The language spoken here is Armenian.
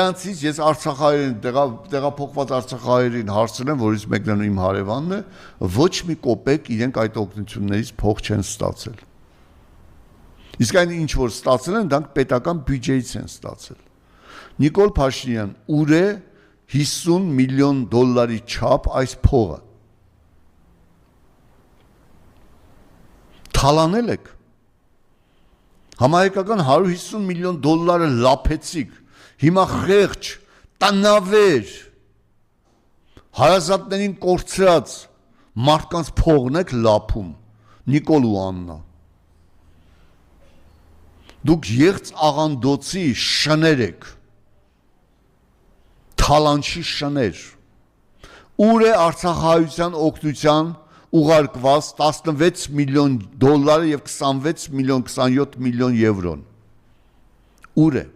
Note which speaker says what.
Speaker 1: Նրանցից ես Արցախահայերին տեղափոխված Արցախահայերին հարցրեմ, որից մեկն էլ իմ հարևանն է, ոչ մի կոպեկ իրենք այդ օգնություններից փող չեն ստացել։ Իսկ այն ինչ որ ստացել են, դրանք պետական բյուջեից են ստացել։ Նիկոլ Փաշինյան, ուր է $50 միլիոն չափ այս փողը։ Թալանել եք։ Համահայկական $150 միլիոն լափեցիք, հիմա խեղճ, տնավեր, հարազատներին կորցրած մարդկանց փողն եք լափում, Նիկոլ ու Աննա։ Դուք եղծ աղանդոցի շներ եք, թալանչի շներ, ուր է Արցախահայության օգնության ուղարկված $16 միլիոն և 26 միլիոն, 27 միլիոն եվրոն, ուր է։